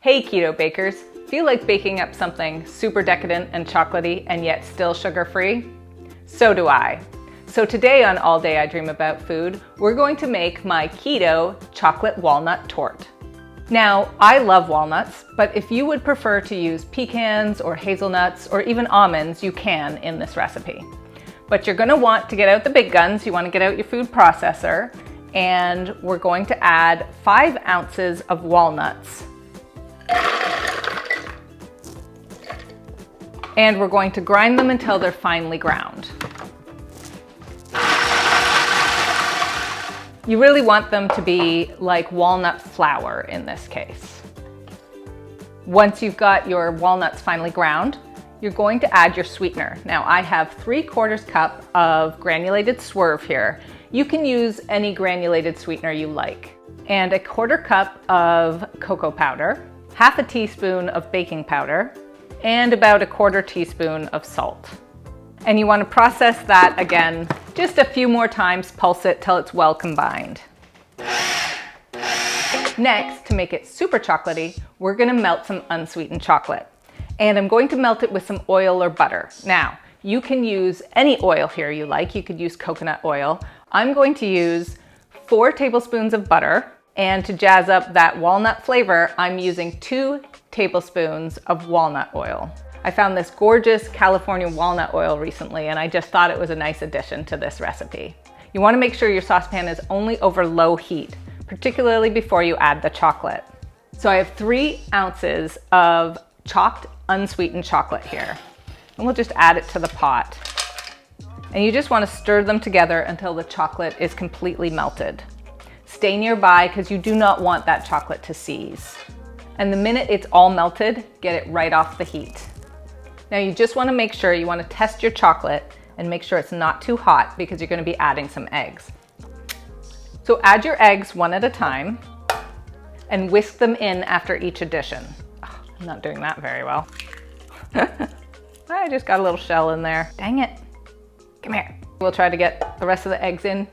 Hey keto bakers, feel like baking up something super decadent and chocolatey and yet still sugar-free? So do I. So today on All Day I Dream About Food, we're going to make my keto chocolate walnut torte. Now, I love walnuts, but if you would prefer to use pecans or hazelnuts or even almonds, you can in this recipe. But you're gonna want to get out the big guns, you wanna get out your food processor, and we're going to add 5 ounces of walnuts. And we're going to grind them until they're finely ground. You really want them to be like walnut flour in this case. Once you've got your walnuts finely ground, you're going to add your sweetener. Now I have 3/4 cup of granulated swerve here. You can use any granulated sweetener you like. And 1/4 cup of cocoa powder, 1/2 teaspoon of baking powder, and about 1/4 teaspoon of salt. And you want to process that again just a few more times, pulse it till it's well combined. Next, to make it super chocolatey, we're going to melt some unsweetened chocolate. And I'm going to melt it with some oil or butter. Now, you can use any oil here you like. You could use coconut oil. I'm going to use 4 tablespoons of butter. And to jazz up that walnut flavor, I'm using 2 tablespoons of walnut oil. I found this gorgeous California walnut oil recently, and I just thought it was a nice addition to this recipe. You want to make sure your saucepan is only over low heat, particularly before you add the chocolate. So I have 3 ounces of chopped unsweetened chocolate here, and we'll just add it to the pot. And you just want to stir them together until the chocolate is completely melted. Stay nearby because you do not want that chocolate to seize. And the minute it's all melted, get it right off the heat. Now you just want to make sure you want to test your chocolate and make sure it's not too hot because you're going to be adding some eggs. So add your eggs one at a time and whisk them in after each addition. Oh, I'm not doing that very well. I just got a little shell in there. Dang it. Come here. We'll try to get the rest of the eggs in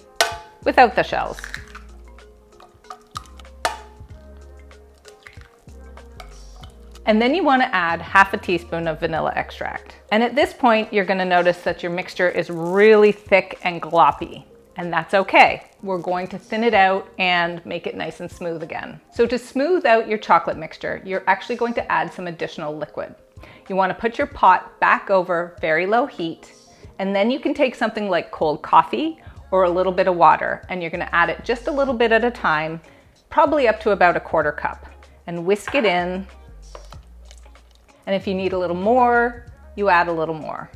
without the shells. And then you want to add 1/2 teaspoon of vanilla extract. And at this point, you're going to notice that your mixture is really thick and gloppy. And that's okay. We're going to thin it out and make it nice and smooth again. So to smooth out your chocolate mixture, you're actually going to add some additional liquid. You want to put your pot back over very low heat, and then you can take something like cold coffee or a little bit of water, and you're going to add it just a little bit at a time, probably up to about 1/4 cup, and whisk it in. And if you need a little more, you add a little more.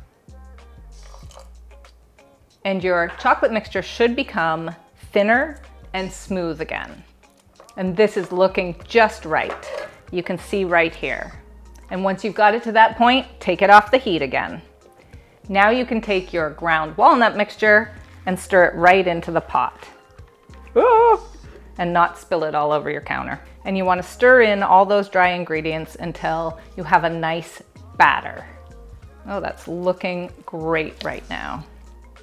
And your chocolate mixture should become thinner and smooth again. And this is looking just right. You can see right here. And once you've got it to that point, take it off the heat again. Now you can take your ground walnut mixture and stir it right into the pot. Ooh! And not spill it all over your counter. And you want to stir in all those dry ingredients until you have a nice batter. Oh, that's looking great right now.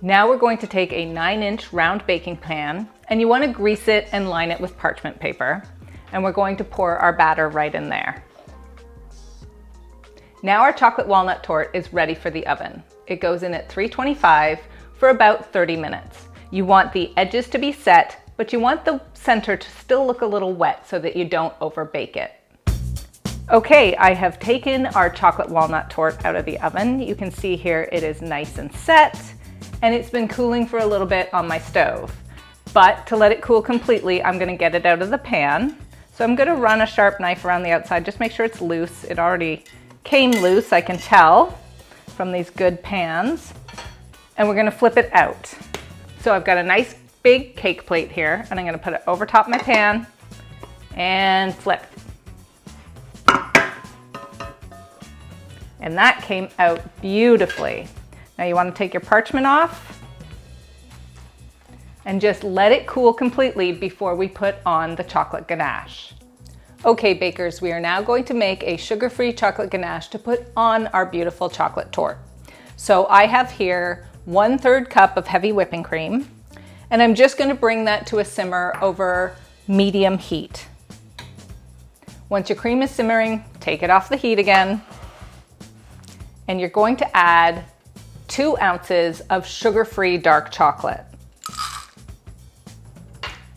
Now we're going to take a 9-inch round baking pan, and you want to grease it and line it with parchment paper. And we're going to pour our batter right in there. Now our chocolate walnut torte is ready for the oven. It goes in at 325 for about 30 minutes. You want the edges to be set, but you want the center to still look a little wet so that you don't overbake it. Okay, I have taken our chocolate walnut torte out of the oven. You can see here it is nice and set, and it's been cooling for a little bit on my stove. But to let it cool completely, I'm gonna get it out of the pan. So I'm gonna run a sharp knife around the outside, just make sure it's loose. It already came loose, I can tell from these good pans. And we're gonna flip it out. So I've got a nice big cake plate here, and I'm gonna put it over top my pan and flip. And that came out beautifully. Now you wanna take your parchment off and just let it cool completely before we put on the chocolate ganache. Okay, bakers, we are now going to make a sugar-free chocolate ganache to put on our beautiful chocolate torte. So I have here 1/3 cup of heavy whipping cream, and I'm just going to bring that to a simmer over medium heat. Once your cream is simmering, take it off the heat again. And you're going to add 2 ounces of sugar-free dark chocolate.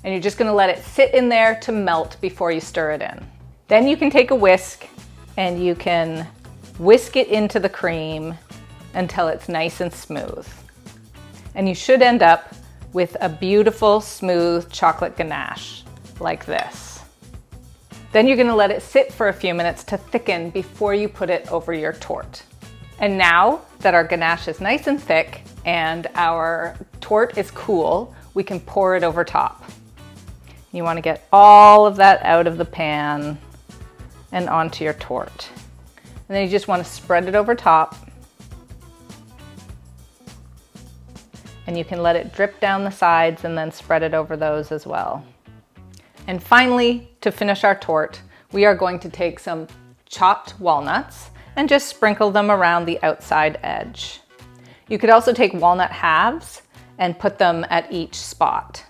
And you're just gonna let it sit in there to melt before you stir it in. Then you can take a whisk and you can whisk it into the cream until it's nice and smooth. And you should end up with a beautiful, smooth chocolate ganache like this. Then you're gonna let it sit for a few minutes to thicken before you put it over your torte. And now that our ganache is nice and thick and our torte is cool, we can pour it over top. You want to get all of that out of the pan and onto your torte. And then you just want to spread it over top. And you can let it drip down the sides and then spread it over those as well. And finally, to finish our torte, we are going to take some chopped walnuts and just sprinkle them around the outside edge. You could also take walnut halves and put them at each spot.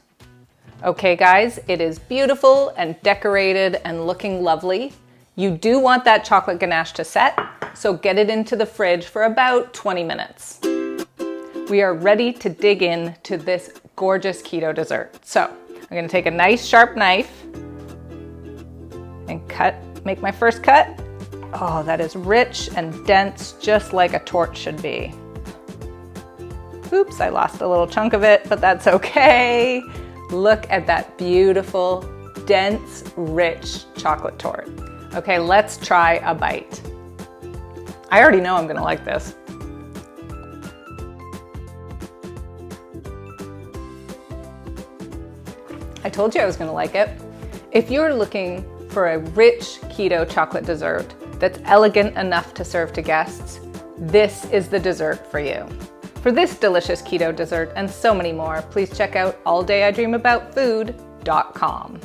Okay guys, it is beautiful and decorated and looking lovely. You do want that chocolate ganache to set, so get it into the fridge for about 20 minutes. We are ready to dig in to this gorgeous keto dessert. So I'm gonna take a nice sharp knife and make my first cut. Oh, that is rich and dense, just like a torte should be. Oops, I lost a little chunk of it, but that's okay. Look at that beautiful, dense, rich chocolate torte. Okay, let's try a bite. I already know I'm gonna like this. I told you I was gonna like it. If you're looking for a rich keto chocolate dessert that's elegant enough to serve to guests, this is the dessert for you. For this delicious keto dessert and so many more, please check out alldayidreamaboutfood.com.